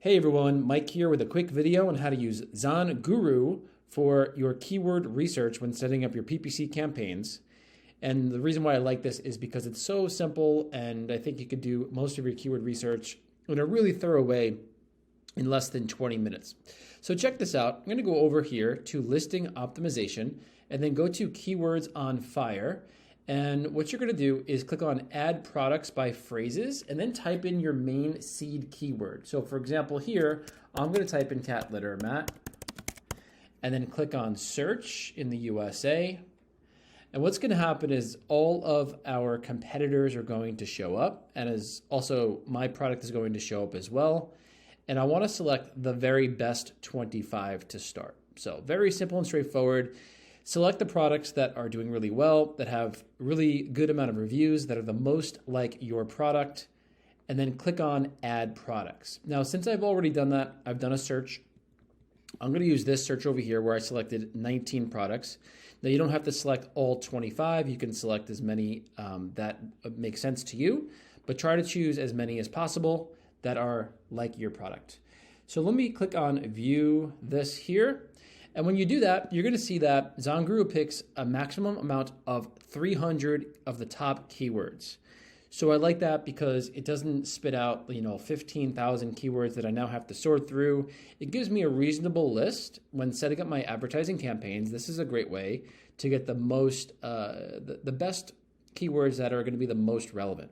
Hey everyone, Mike here with a quick video on how to use ZonGuru for your keyword research when setting up your PPC campaigns. And the reason why I like this is because it's so simple, and I think you could do most of your keyword research in a really thorough way in less than 20 minutes. So check this out. I'm going to go over here to listing optimization and then go to keywords on fire. And what you're going to do is click on add products by phrases and then type in your main seed keyword. So for example here, I'm going to type in cat litter mat and then click on search in the USA. And what's going to happen is all of our competitors are going to show up, and as also my product is going to show up as well. And I want to select the very best 25 to start. So very simple and straightforward. Select the products that are doing really well, that have really good amount of reviews, that are the most like your product, and then click on add products. Now, since I've already done that, I've done a search. I'm going to use this search over here where I selected 19 products. Now, you don't have to select all 25. You can select as many that make sense to you, but try to choose as many as possible that are like your product. So let me click on view this here. And when you do that, you're going to see that ZonGuru picks a maximum amount of 300 of the top keywords. So I like that because it doesn't spit out, 15,000 keywords that I now have to sort through. It gives me a reasonable list when setting up my advertising campaigns. This is a great way to get the most, the best keywords that are going to be the most relevant.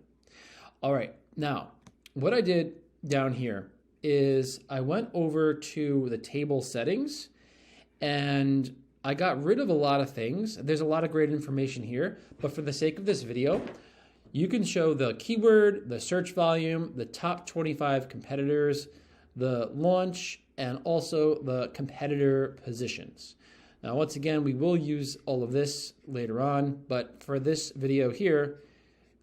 All right, now what I did down here is I went over to the table settings. And I got rid of a lot of things. There's a lot of great information here, but for the sake of this video, you can show the keyword, the search volume, the top 25 competitors, the launch, and also the competitor positions. Now, once again, we will use all of this later on, but for this video here,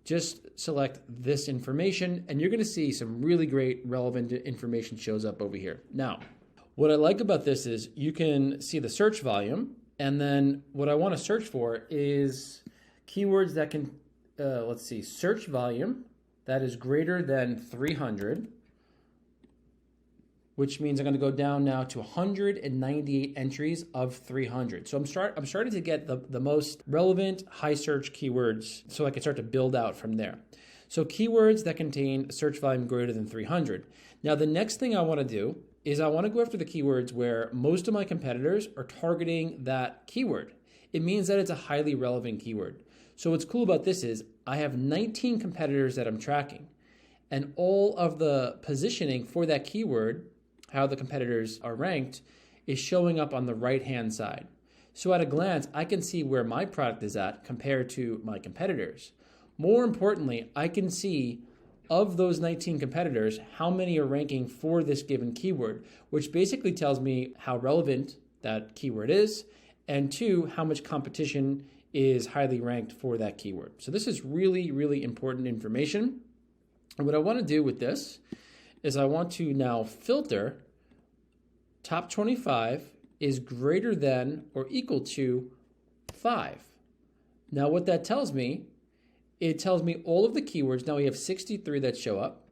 just select this information, and you're gonna see some really great relevant information shows up over here. Now, what I like about this is you can see the search volume, and then what I want to search for is keywords that can, let's see, search volume that is greater than 300, which means I'm going to go down now to 198 entries of 300. So I'm starting to get the most relevant high search keywords so I can start to build out from there. So keywords that contain search volume greater than 300. Now the next thing I want to do is I want to go after the keywords where most of my competitors are targeting that keyword. It means that it's a highly relevant keyword. So what's cool about this is I have 19 competitors that I'm tracking, and all of the positioning for that keyword, how the competitors are ranked, is showing up on the right-hand side. So at a glance, I can see where my product is at compared to my competitors. More importantly, I can see of those 19 competitors, how many are ranking for this given keyword, which basically tells me how relevant that keyword is, and two, how much competition is highly ranked for that keyword. So this is really, really important information. And what I want to do with this is I want to now filter top 25 is greater than or equal to 5. Now what that tells me, it tells me all of the keywords. Now we have 63 that show up,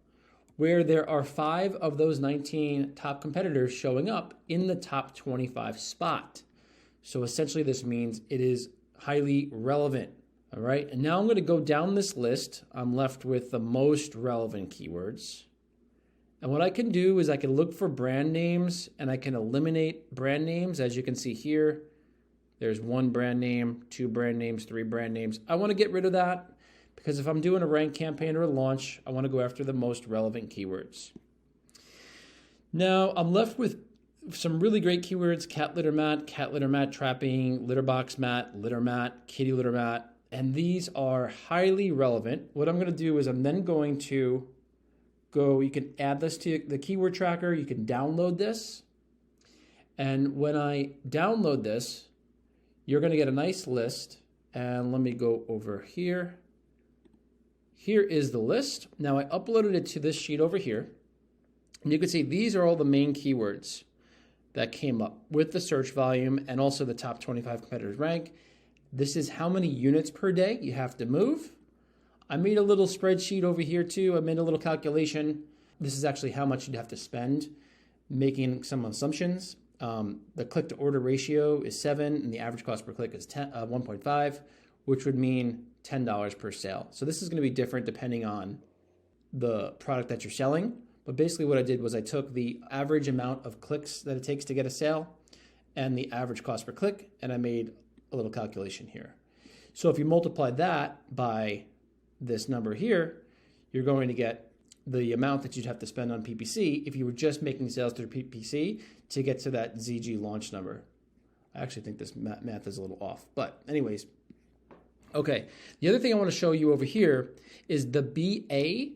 where there are 5 of those 19 top competitors showing up in the top 25 spot. So essentially this means it is highly relevant. All right, and now I'm going to go down this list. I'm left with the most relevant keywords. And what I can do is I can look for brand names, and I can eliminate brand names. As you can see here, there's 1 brand name, 2 brand names, 3 brand names. I want to get rid of that, because if I'm doing a rank campaign or a launch, I want to go after the most relevant keywords. Now, I'm left with some really great keywords: cat litter mat trapping, litter box mat, litter mat, kitty litter mat, and these are highly relevant. What I'm going to do is I'm then going to go, you can add this to the keyword tracker, you can download this, and when I download this, you're going to get a nice list, and let me go over here. Here is the list. Now I uploaded it to this sheet over here, and you can see these are all the main keywords that came up with the search volume and also the top 25 competitors rank. This is how many units per day you have to move. I made a little spreadsheet over here too. I made a little calculation This is actually how much you'd have to spend, making some assumptions. The click to order ratio is 7 and the average cost per click is 1.5, which would mean $10 per sale. So this is going to be different depending on the product that you're selling. But basically what I did was I took the average amount of clicks that it takes to get a sale and the average cost per click, and I made a little calculation here. So if you multiply that by this number here, you're going to get the amount that you'd have to spend on PPC if you were just making sales through PPC to get to that ZG launch number. I actually think this math is a little off, but anyways. Okay, the other thing I want to show you over here is the BA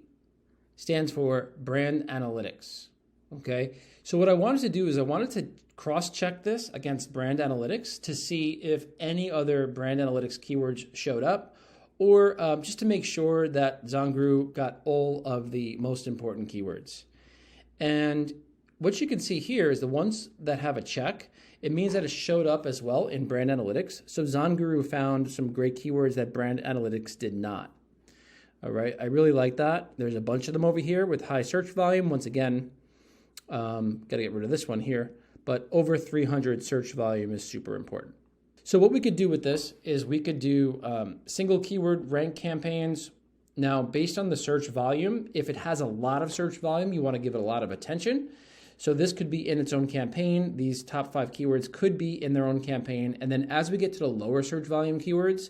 stands for brand analytics. Okay, so what I wanted to do is I wanted to cross-check this against brand analytics to see if any other brand analytics keywords showed up, or just to make sure that ZonGuru got all of the most important keywords. And what you can see here is the ones that have a check, it means that it showed up as well in brand analytics. So ZonGuru found some great keywords that brand analytics did not. All right, I really like that. There's a bunch of them over here with high search volume. Once again, got to get rid of this one here, but over 300 search volume is super important. So what we could do with this is we could do single keyword rank campaigns. Now, based on the search volume, if it has a lot of search volume, you want to give it a lot of attention. So this could be in its own campaign. These top 5 keywords could be in their own campaign. And then as we get to the lower search volume keywords,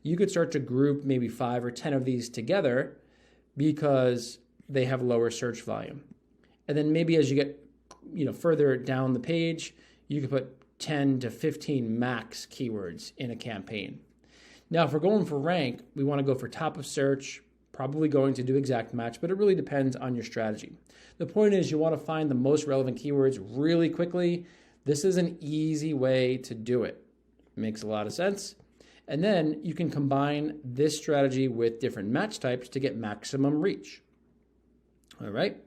you could start to group maybe 5 or 10 of these together because they have lower search volume. And then maybe as you get further down the page, you could put 10 to 15 max keywords in a campaign. Now, if we're going for rank, we want to go for top of search, probably going to do exact match, but it really depends on your strategy. The point is you want to find the most relevant keywords really quickly. This is an easy way to do it. Makes a lot of sense. And then you can combine this strategy with different match types to get maximum reach. All right.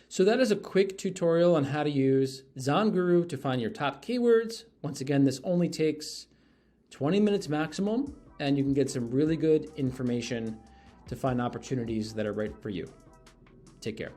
So that is a quick tutorial on how to use ZonGuru to find your top keywords. Once again, this only takes 20 minutes maximum, and you can get some really good information to find opportunities that are right for you. Take care.